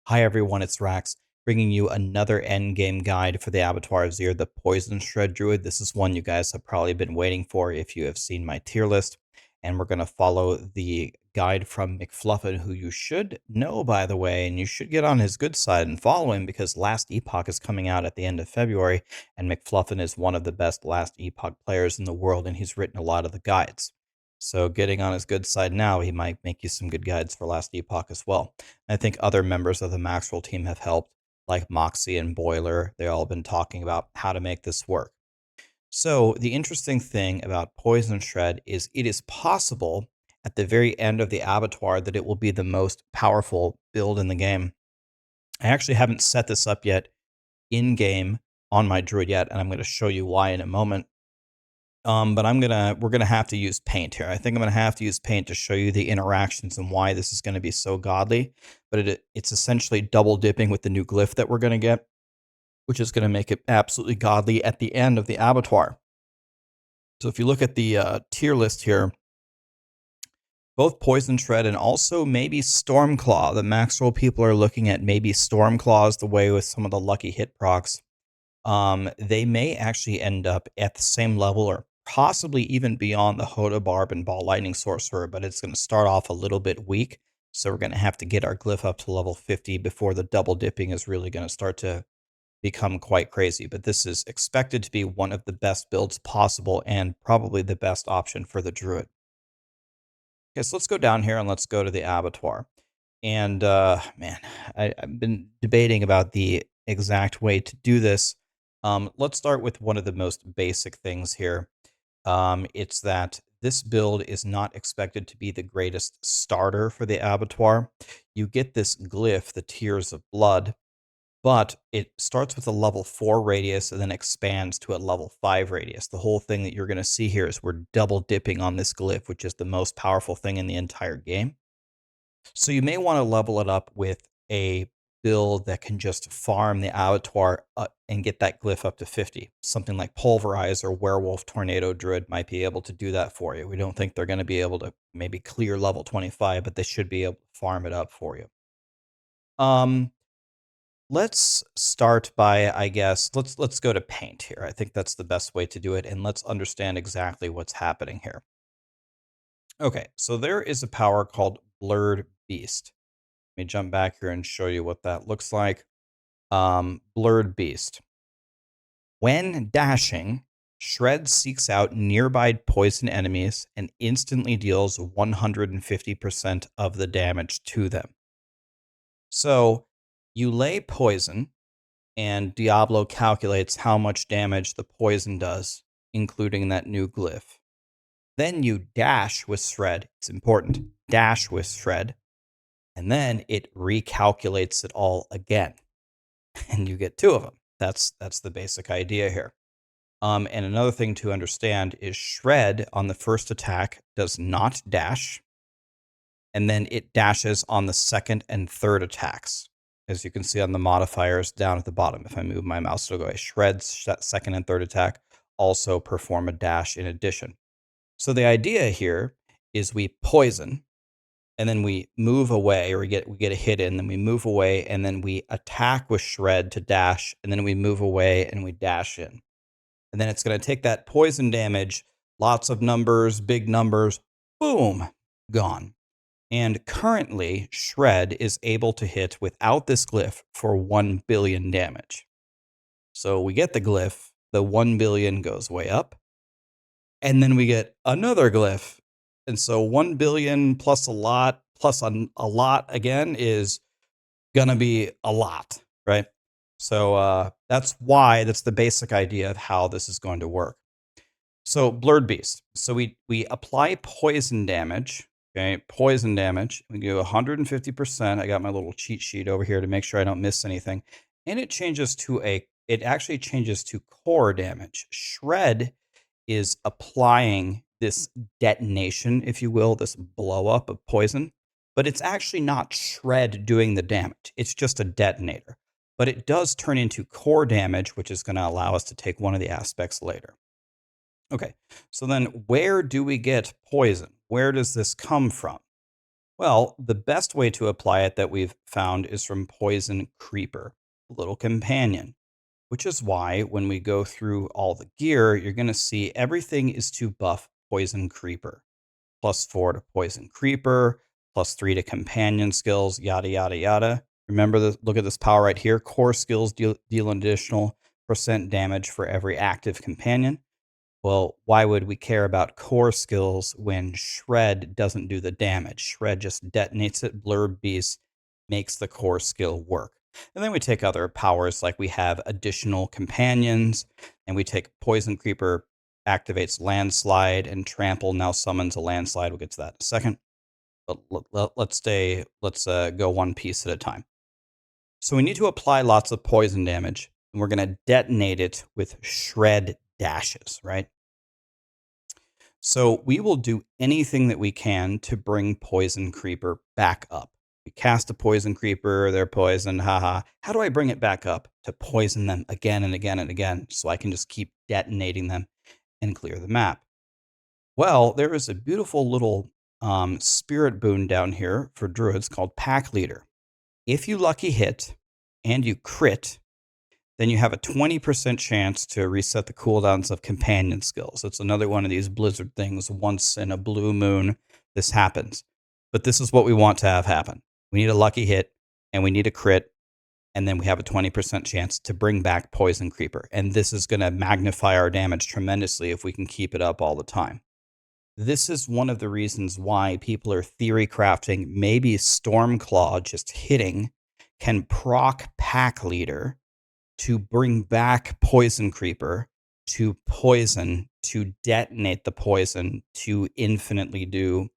Hi everyone, it's Rax, bringing you another endgame guide for the Abattoir of Zir, the Poison Shred Druid. This is one you guys have probably been waiting for if you have seen my tier list. And we're going to follow the guide from McFluffin, who you should know, by the way, and you should get on his good side and follow him because Last Epoch is coming out at the end of February, and McFluffin is one of the best Last Epoch players in the world, and he's written a lot of the guides. So getting on his good side now, he might make you some good guides for Last Epoch as well. I think other members of the Maxroll team have helped, like Moxie and Boiler. They've all been talking about how to make this work. So the interesting thing about Poison Shred is it is possible at the very end of the Abattoir that it will be the most powerful build in the game. I actually haven't set this up yet in-game on my Druid yet, and I'm going to show you why in a moment. But we're gonna have to use paint here. I think I'm gonna have to use paint to show you the interactions and why this is gonna be so godly. But it's essentially double dipping with the new glyph that we're gonna get, which is gonna make it absolutely godly at the end of the Abattoir. So if you look at the tier list here, both Poison Shred and also maybe Stormclaw, the Maxroll people are looking at maybe Stormclaws the way with some of the lucky hit procs. They may actually end up at the same level or possibly even beyond the Hoda Barb and Ball Lightning Sorcerer, but it's going to start off a little bit weak. So we're going to have to get our glyph up to level 50 before the double dipping is really going to start to become quite crazy. But this is expected to be one of the best builds possible and probably the best option for the Druid. Okay, so let's go down here and let's go to the Abattoir. And man, I've been debating about the exact way to do this. Let's start with one of the most basic things here. It's that this build is not expected to be the greatest starter for the Abattoir. You get this glyph, the Tears of Blood, but it starts with a level 4 radius and then expands to a level 5 radius. The whole thing that you're going to see here is we're double dipping on this glyph, which is the most powerful thing in the entire game. So you may want to level it up with a build that can just farm the Abattoir and get that glyph up to 50. Something like Pulverize or Werewolf Tornado Druid might be able to do that for you. We don't think they're going to be able to maybe clear level 25, but they should be able to farm it up for you. Let's start by, I guess, let's go to paint here. I think that's the best way to do it, and let's understand exactly what's happening here. Okay, so there is a power called Blurred Beast. Let me jump back here and show you what that looks like. Blurred Beast. When dashing, Shred seeks out nearby poison enemies and instantly deals 150% of the damage to them. So you lay poison, and Diablo calculates how much damage the poison does, including that new glyph. Then you dash with Shred. It's important. Dash with Shred. And then it recalculates it all again. And you get two of them. That's the basic idea here. And another thing to understand is Shred on the first attack does not dash. And then it dashes on the second and third attacks. As you can see on the modifiers down at the bottom. If I move my mouse, it'll go Shred's second and third attack also perform a dash in addition. So the idea here is we poison, and then we move away, or we get a hit in, then we move away, and then we attack with Shred to dash, and then we move away and we dash in. And then it's going to take that poison damage, lots of numbers, big numbers, boom, gone. And currently, Shred is able to hit without this glyph for 1 billion damage. So we get the glyph, the 1 billion goes way up, and then we get another glyph. And so 1 billion plus a lot plus a lot again is going to be a lot, right? So that's the basic idea of how this is going to work. So Blurred Beast. So we apply poison damage, okay? Poison damage. We do 150%. I got my little cheat sheet over here to make sure I don't miss anything. And it actually changes to core damage. Shred is applying this detonation, if you will, this blow up of poison, but it's actually not Shred doing the damage. It's just a detonator, but it does turn into core damage, which is going to allow us to take one of the aspects later. Okay, so then where do we get poison? Where does this come from? Well, the best way to apply it that we've found is from Poison Creeper, little companion, which is why when we go through all the gear, you're going to see everything is to buff Poison Creeper. +4 to Poison Creeper, +3 to companion skills, yada, yada, yada. Remember, look at this power right here. Core skills deal an additional % damage for every active companion. Well, why would we care about core skills when Shred doesn't do the damage? Shred just detonates it. Blurb Beast makes the core skill work. And then we take other powers, like we have additional companions, and we take Poison Creeper, activates Landslide, and Trample now summons a Landslide. We'll get to that in a second. But let's go one piece at a time. So we need to apply lots of poison damage, and we're going to detonate it with Shred dashes, right? So we will do anything that we can to bring Poison Creeper back up. We cast a Poison Creeper, they're poisoned, haha. How do I bring it back up? To poison them again and again and again, so I can just keep detonating them and clear the map. Well, there is a beautiful little spirit boon down here for druids called Pack Leader. If you lucky hit and you crit, then you have a 20% chance to reset the cooldowns of companion skills. It's another one of these Blizzard things. Once in a blue moon, this happens. But this is what we want to have happen. We need a lucky hit, and we need a crit, and then we have a 20% chance to bring back Poison Creeper. And this is going to magnify our damage tremendously if we can keep it up all the time. This is one of the reasons why people are theory crafting maybe Stormclaw just hitting can proc Pack Leader to bring back Poison Creeper, to poison, to detonate the poison, to infinitely do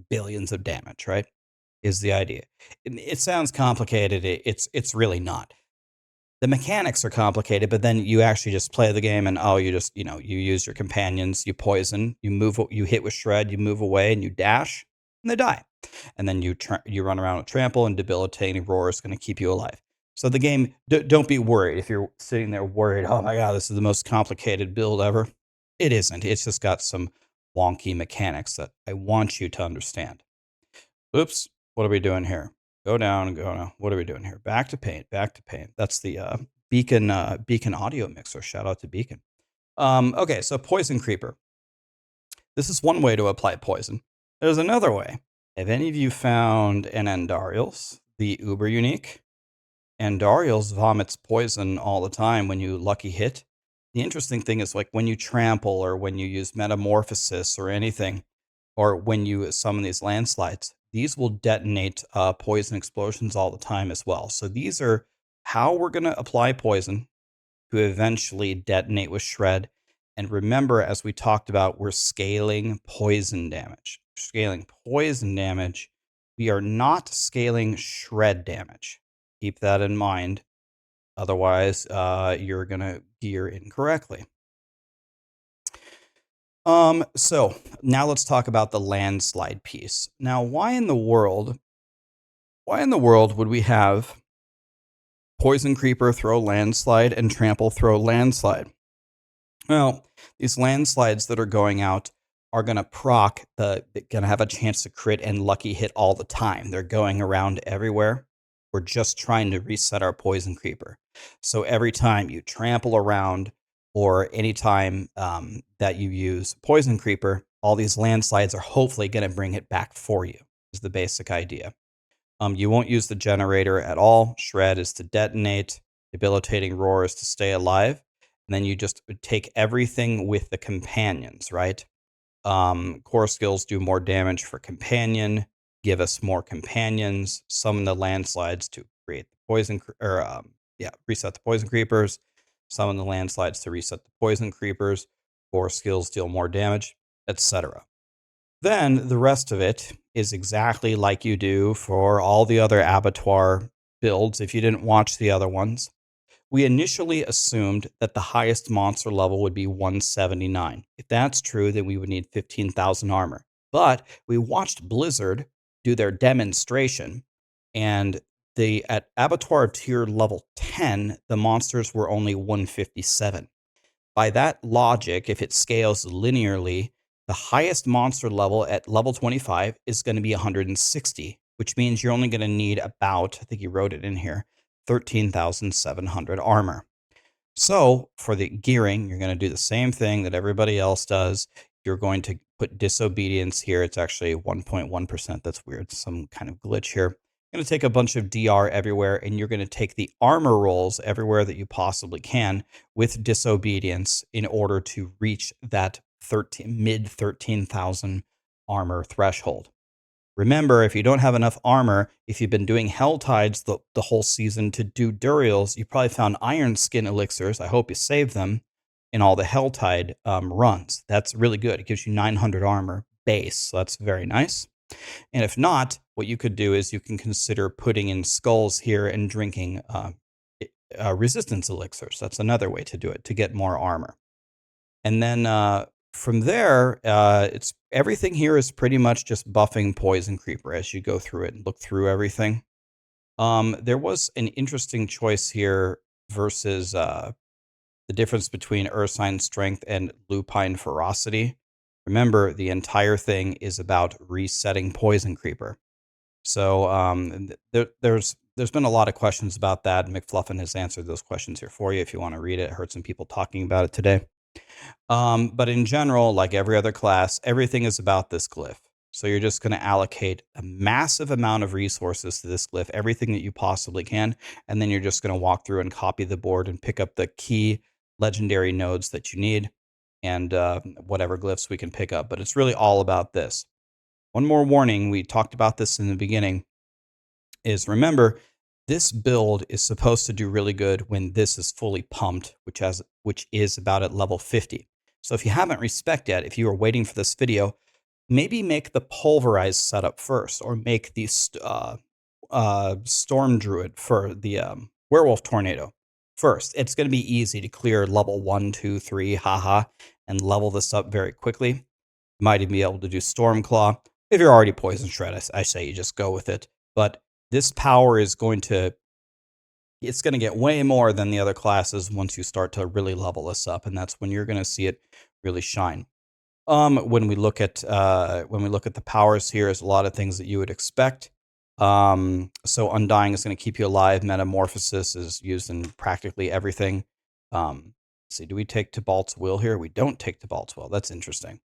billions of damage, right? Is the idea. It sounds complicated. It's really not. The mechanics are complicated, but then you actually just play the game and you just, you use your companions, you poison, you hit with Shred, you move away and you dash and they die. And then you run around with Trample, and Debilitating Roar is going to keep you alive. So the game, don't be worried if you're sitting there worried, oh my God, this is the most complicated build ever. It isn't. It's just got some wonky mechanics that I want you to understand. Oops, what are we doing here? Go down, go down. What are we doing here? Back to paint, back to paint. That's the Beacon audio mixer. Shout out to Beacon. Okay, so Poison Creeper. This is one way to apply poison. There's another way. Have any of you found an Andariels, the uber unique? Andariels vomits poison all the time when you lucky hit. The interesting thing is, like, when you trample or when you use metamorphosis or anything, or when you summon these landslides, these will detonate poison explosions all the time as well. So these are how we're going to apply poison to eventually detonate with Shred. And remember, as we talked about, we're scaling poison damage. Scaling poison damage. We are not scaling Shred damage. Keep that in mind. Otherwise, you're going to gear incorrectly. So now let's talk about the landslide piece. Now, why in the world would we have Poison Creeper throw landslide and Trample throw landslide? Well, these landslides that are going out are going to proc, they're going to have a chance to crit and lucky hit all the time. They're going around everywhere. We're just trying to reset our Poison Creeper. So every time you trample around, or anytime that you use Poison Creeper, all these landslides are hopefully going to bring it back for you, is the basic idea. You won't use the generator at all. Shred is to detonate. Debilitating Roar is to stay alive. And then you just take everything with the companions, right? Core skills do more damage for companion, give us more companions, summon the landslides to create the poison, reset the Poison Creepers, summon the landslides to reset the Poison Creepers, core skills deal more damage, etc. Then the rest of it is exactly like you do for all the other Abattoir builds. If you didn't watch the other ones, we initially assumed that the highest monster level would be 179. If that's true, then we would need 15,000 armor. But we watched Blizzard do their demonstration, and at Abattoir tier level 10, the monsters were only 157. By that logic, if it scales linearly, The highest monster level at level 25 is going to be 160, which means you're only going to need about, I think you wrote it in here, 13,700 armor. So for the gearing, you're going to do the same thing that everybody else does. You're going to put disobedience here. It's actually 1.1%. That's weird. Some kind of glitch here. You're going to take a bunch of DR everywhere, and you're going to take the armor rolls everywhere that you possibly can with disobedience in order to reach that mid 13,000 armor threshold. Remember, if you don't have enough armor, if you've been doing Hell Tides the whole season to do Durials, you probably found Iron Skin Elixirs. I hope you saved them in all the Hell Tide runs. That's really good. It gives you 900 armor base, so that's very nice. And if not, what you could do is you can consider putting in skulls here and drinking resistance elixirs. That's another way to do it, to get more armor. And then from there, it's everything here is pretty much just buffing Poison Creeper as you go through it and look through everything. There was an interesting choice here versus the difference between Ursine Strength and Lupine Ferocity. Remember, the entire thing is about resetting Poison Creeper. So there's been a lot of questions about that. McFluffin has answered those questions here for you if you want to read it. I heard some people talking about it today. But in general, like every other class, everything is about this glyph. So you're just going to allocate a massive amount of resources to this glyph, everything that you possibly can, and then you're just going to walk through and copy the board and pick up the key legendary nodes that you need and whatever glyphs we can pick up. But it's really all about this. One more warning, we talked about this in the beginning, is remember, this build is supposed to do really good when this is fully pumped, which is about at level 50. So if you haven't respect yet, if you are waiting for this video, maybe make the pulverized setup first, or make the storm druid for the werewolf tornado first. It's going to be easy to clear level 1, 2, 3, haha, and level this up very quickly. Might even be able to do Stormclaw. If you're already Poison Shred, I say you just go with it. But this power is it's going to get way more than the other classes once you start to really level this up, and that's when you're going to see it really shine. When we look at the powers here, there's a lot of things that you would expect. So Undying is going to keep you alive. Metamorphosis is used in practically everything. Let's see, do we take Tibalt's Will here? We don't take Tibalt's Will. That's interesting.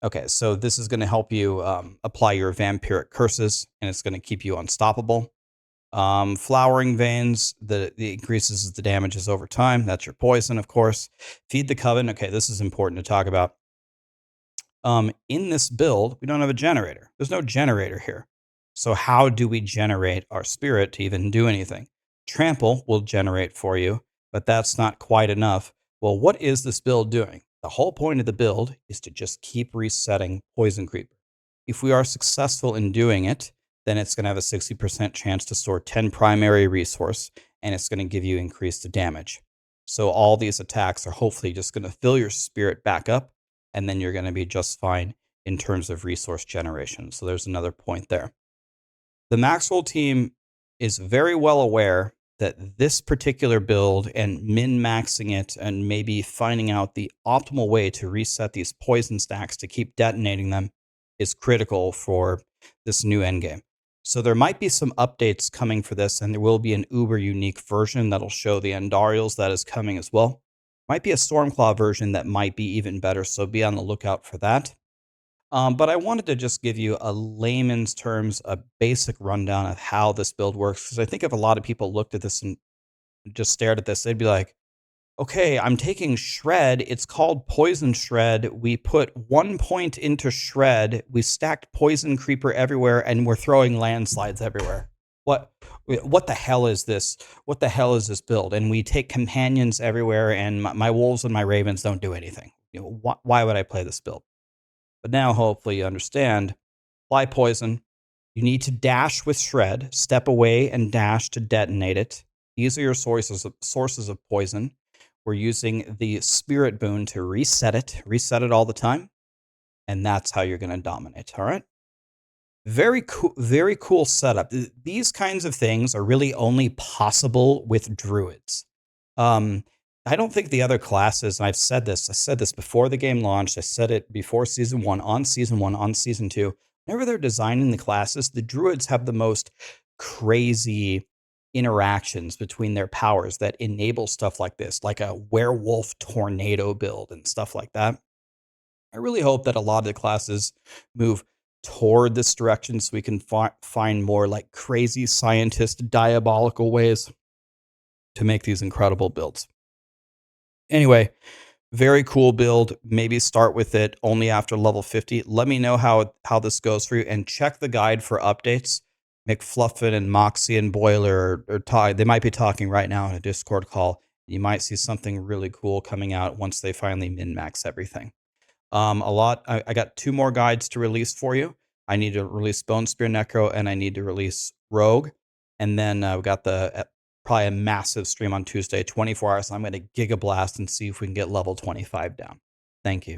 Okay, so this is going to help you apply your vampiric curses, and it's going to keep you unstoppable. Flowering Veins, the increases the damages over time. That's your poison, of course. Feed the Coven. Okay, this is important to talk about. In this build, we don't have a generator. There's no generator here. So how do we generate our spirit to even do anything? Trample will generate for you, but that's not quite enough. Well, what is this build doing? The whole point of the build is to just keep resetting Poison Creeper. If we are successful in doing it, then it's going to have a 60% chance to store 10 primary resource, and it's going to give you increased damage. So all these attacks are hopefully just going to fill your spirit back up, and then you're going to be just fine in terms of resource generation. So there's another point there. The Maxroll team is very well aware that this particular build and min-maxing it and maybe finding out the optimal way to reset these poison stacks to keep detonating them is critical for this new endgame. So there might be some updates coming for this, and there will be an uber unique version that'll show the Andariels that is coming as well. Might be a Stormclaw version that might be even better, so be on the lookout for that. But I wanted to just give you a layman's terms, a basic rundown of how this build works, because I think if a lot of people looked at this and just stared at this, they'd be like, okay, I'm taking Shred. It's called Poison Shred. We put 1 point into Shred. We stacked Poison Creeper everywhere, and we're throwing landslides everywhere. What the hell is this? What the hell is this build? And we take companions everywhere, and my wolves and my ravens don't do anything. Why would I play this build? But now, hopefully, you understand. Apply poison. You need to dash with Shred. Step away and dash to detonate it. These are your sources of poison. We're using the Spirit Boon to reset it all the time, and that's how you're going to dominate. All right. Very cool setup. These kinds of things are really only possible with druids. I don't think the other classes, and I said this before the game launched, I said it before season one, on season two. Whenever they're designing the classes, the druids have the most crazy interactions between their powers that enable stuff like this, like a werewolf tornado build and stuff like that. I really hope that a lot of the classes move toward this direction so we can find more like crazy scientist diabolical ways to make these incredible builds. Anyway, very cool build. Maybe start with it only after level 50. Let me know how this goes for you, and check the guide for updates. McFluffin and Moxie and Boiler they might be talking right now in a Discord call. You might see something really cool coming out once they finally min-max everything. I got 2 more guides to release for you. I need to release Bone Spear Necro, and I need to release Rogue. And then we got probably a massive stream on Tuesday, 24 hours. I'm going to Giga Blast and see if we can get level 25 down. Thank you.